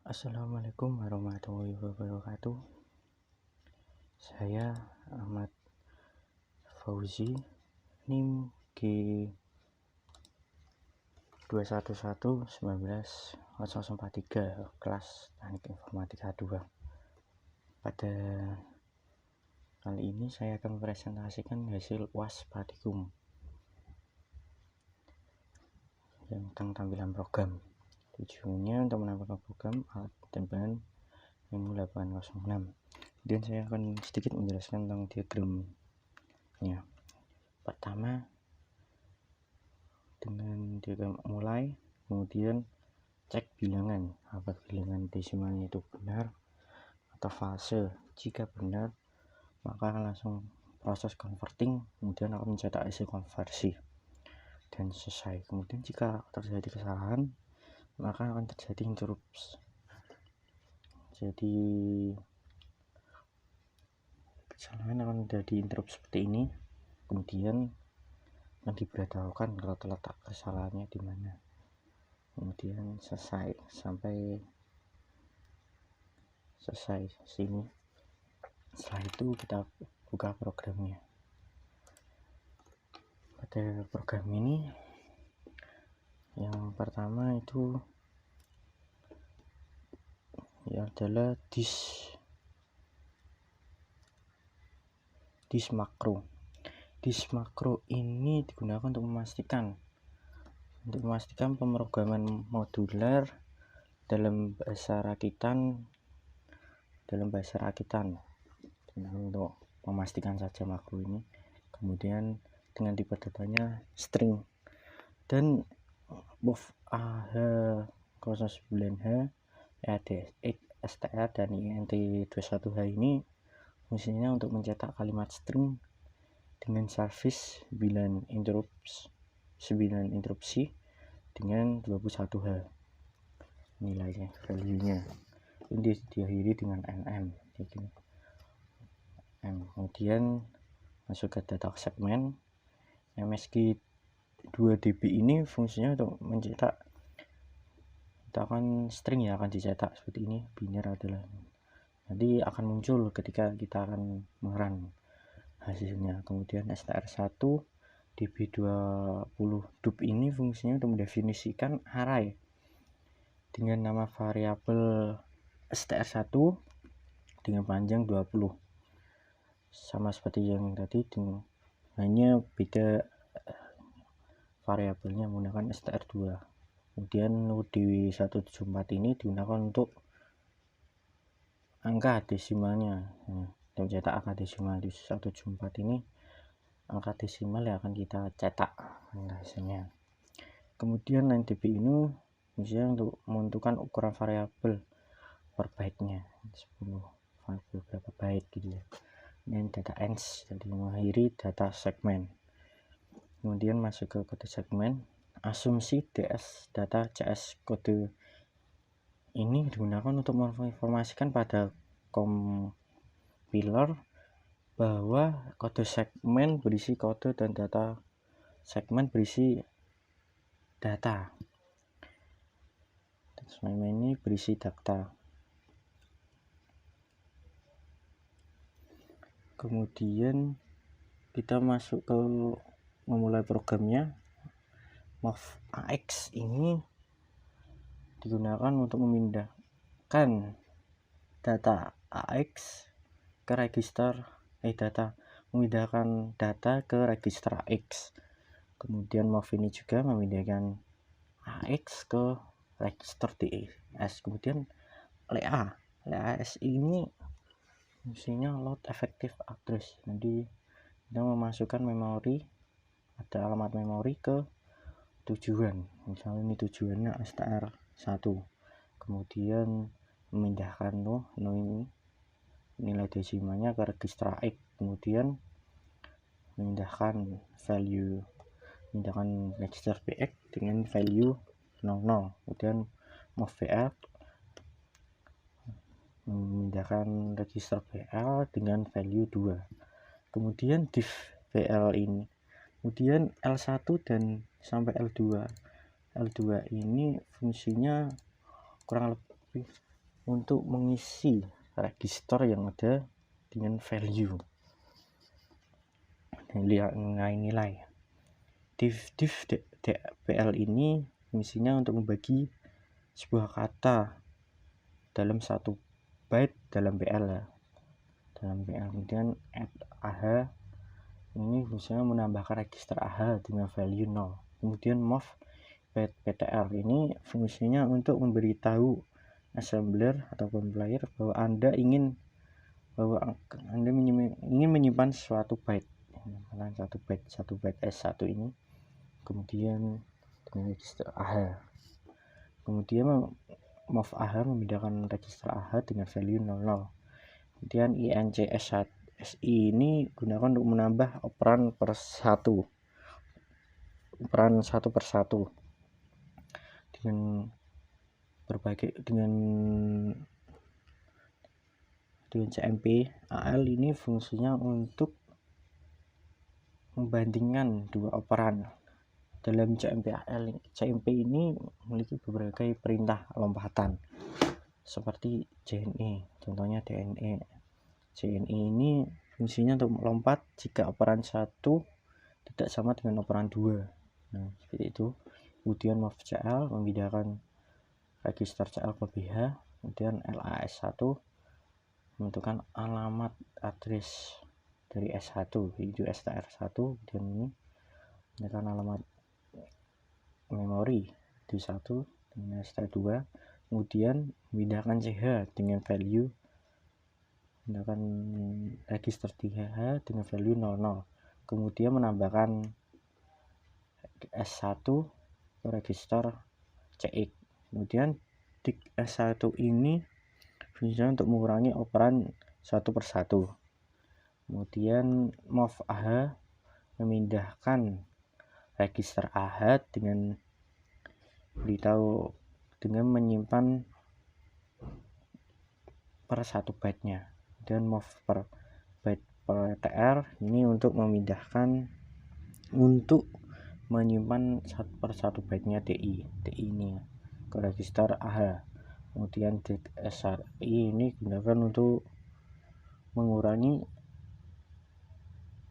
Assalamualaikum warahmatullahi wabarakatuh. Saya Ahmad Fauzi, NIM G21111943, kelas Teknik Informatika 2. Pada kali ini saya akan mempresentasikan hasil UAS Pratikum tentang tampilan program. Tujuannya untuk menampilkan program alat dan bahan menu 806. Kemudian saya akan sedikit menjelaskan tentang diagramnya. Pertama, dengan diagram mulai, kemudian cek bilangan, apakah bilangan desimalnya itu benar atau false. Jika benar, maka langsung proses converting, kemudian akan mencetak hasil konversi dan selesai. Kemudian jika terjadi kesalahan, maka akan terjadi interrupts. Jadi kesalahan akan terjadi interrupt seperti ini. Kemudian akan diberitahukan kalau terletak kesalahannya di mana. Kemudian selesai sampai selesai sini. Setelah itu kita buka programnya. Pada program ini yang pertama itu adalah dis makro. Dis makro ini digunakan untuk memastikan pemrograman modular dalam bahasa rakitan. Untuk memastikan saja makro ini. Kemudian dengan tipe datanya string dan both AH09H, EADSTR dan INT21H ini fungsinya untuk mencetak kalimat string dengan service 9 interupsi dengan 21H nilainya, value-nya. Ini diakhiri dengan NM. Kemudian masuk ke data segmen. MSG 2DB ini fungsinya untuk mencetak string yang akan dicetak seperti ini. Biner adalah nanti akan muncul ketika kita akan mengerun hasilnya. Kemudian STR1 DB20 dub ini fungsinya untuk mendefinisikan array dengan nama variabel STR1 dengan panjang 20, sama seperti yang tadi, hanya beda variabelnya menggunakan STR2. Kemudian UD174 ini digunakan untuk angka desimalnya. Untuk cetak angka desimal di 174 ini, angka desimal yang akan kita cetak hasilnya. Kemudian line DB ini fungsinya untuk menentukan ukuran variabel per byte-nya, 10 variabel berapa byte gitu ya. Dan data ends, jadi mengakhiri data segmen. Kemudian masuk ke kode segmen. Asumsi DS data CS kode ini digunakan untuk menginformasikan pada kompiler bahwa kode segmen berisi kode dan data segmen berisi data. Segmen ini berisi data. Kemudian kita masuk ke memulai programnya. Move AX ini digunakan untuk memindahkan data AX ke register memindahkan data ke register AX. Kemudian move ini juga memindahkan AX ke register DS. Kemudian LAS ini fungsinya load effective address. Jadi kita memasukkan memori, ada alamat memori ke tujuan. Misalnya ini tujuannya STR1. Kemudian memindahkan ini nilai desimalnya ke register X. Kemudian memindahkan register BX dengan value 00. Kemudian move VL memindahkan register BL dengan value 2. Kemudian div VL ini. Kemudian L1 dan sampai L2 ini fungsinya kurang lebih untuk mengisi register yang ada dengan value nilai. Div DPL ini fungsinya untuk membagi sebuah kata dalam 1 byte dalam PL ya. Kemudian add AH ini fungsinya menambahkan register AH dengan value 0. Kemudian move PTR ini fungsinya untuk memberitahu assembler atau compiler bahwa Anda ingin menyimpan suatu byte, satu byte S1 ini, kemudian dengan register AH. Kemudian move AH memindahkan register AH dengan value 00. Kemudian INCSI ini gunakan untuk menambah operan satu persatu dengan CMP. AL ini fungsinya untuk membandingkan dua operan. Dalam CMP ini memiliki berbagai perintah lompatan seperti JNE, contohnya DNE. JNE ini fungsinya untuk melompat jika operan 1 tidak sama dengan operan 2. Nah, seperti itu. Kemudian move CL memindahkan register CL ke BH. Kemudian LAS1 menentukan alamat address dari S1 yaitu STR1. Kemudian ini menentukan alamat memori D1 dengan STR2. Kemudian memindahkan CH dengan value, menggunakan register 3H dengan value 00. Kemudian menambahkan S1 ke register CX. Kemudian di S1 ini fungsinya untuk mengurangi operan satu persatu. Kemudian move AH memindahkan register AH dengan menyimpan per 1 byte-nya. Dan move per byte per TR ini untuk menyimpan per 1 byte-nya DI ini ke register AH. Kemudian SRI ini digunakan untuk mengurangi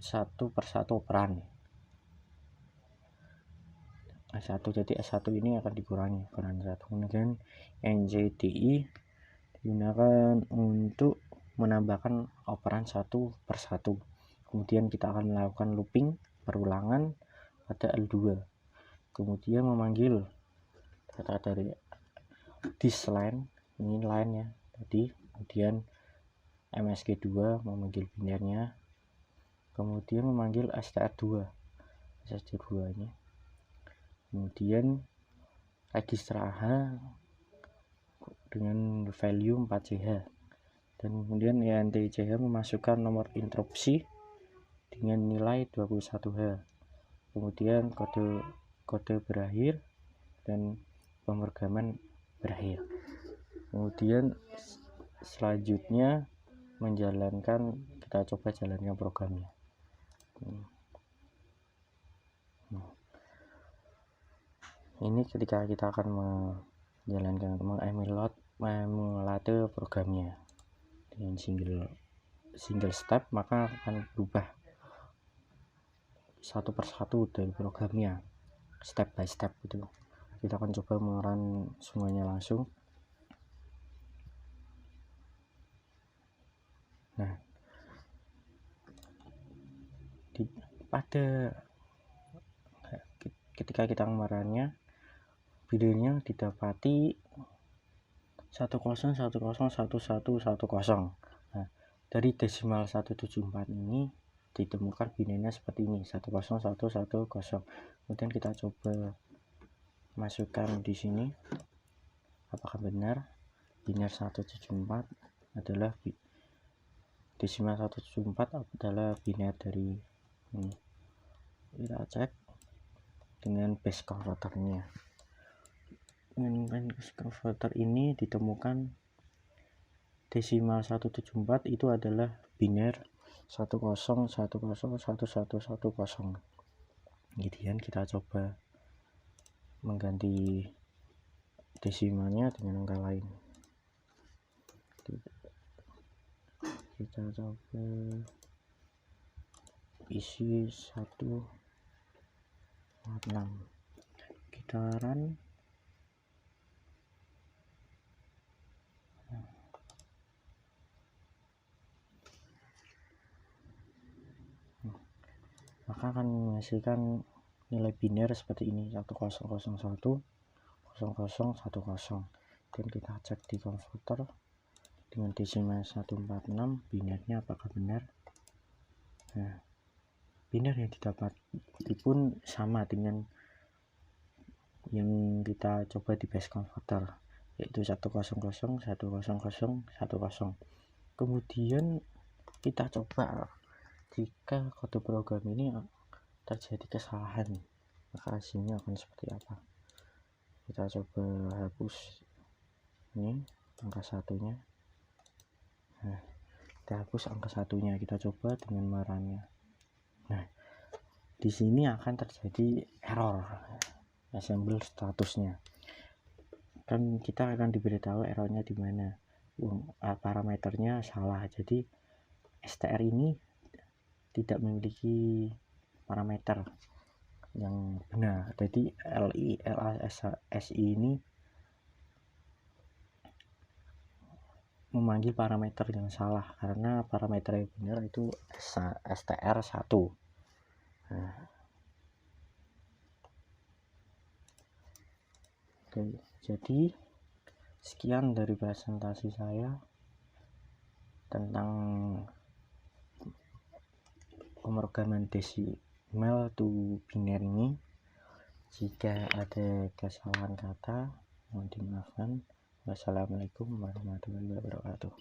1 per 1 operan S1, jadi S1 ini akan dikurangi operan 1. Kemudian NJDI digunakan untuk menambahkan operan 1 per 1. Kemudian kita akan melakukan looping perulangan pada L2. Kemudian memanggil data dari this line, ini line ya tadi. Kemudian MSG2 memanggil binernya. Kemudian memanggil STR2 ini. Kemudian register AH dengan value 4CH. Dan kemudian INTCH memasukkan nomor interupsi dengan nilai 21H. Kemudian kode berakhir dan pemrograman berakhir. Kemudian selanjutnya kita coba jalankan programnya. Ini ketika kita akan menjalankan mengemulate programnya dengan single step, maka akan berubah satu persatu dari programnya, step by step gitu. Kita akan coba mengerun semuanya langsung. Nah, ketika kita mengerunnya, videonya didapati 10101110. Nah, dari desimal 174 ini ditemukan binarnya seperti ini, 10110. Kemudian kita coba masukkan di sini apakah benar binar 174 adalah desimal 174 adalah binar dari ini. Kita cek dengan base converternya. Dengan base converter ini ditemukan desimal 174 itu adalah binar 10101110. Kemudian kita coba mengganti desimalnya dengan angka lain. kita coba isi 146, kita run. Maka akan menghasilkan nilai biner seperti ini, 1001 0010. Dan kita cek di konverter dengan desimal 146 binernya apakah benar. Nah, biner yang didapat pun sama dengan yang kita coba di base converter, yaitu 100101010. Kemudian kita coba jika kode program ini terjadi kesalahan, maka hasilnya akan seperti apa. Kita coba hapus ini angka satunya. Nah, kita hapus angka satunya, kita coba dengan marahnya. Nah, di sini akan terjadi error assemble statusnya. Kan kita akan diberitahu errornya di mana. Parameternya salah, jadi STR ini tidak memiliki parameter yang benar. Jadi LASI ini memanggil parameter yang salah karena parameter yang benar itu STR1. Nah, oke, jadi sekian dari presentasi saya tentang pemrograman desimal to biner ini. Jika ada kesalahan kata mohon dimaafkan. Wassalamualaikum warahmatullahi wabarakatuh.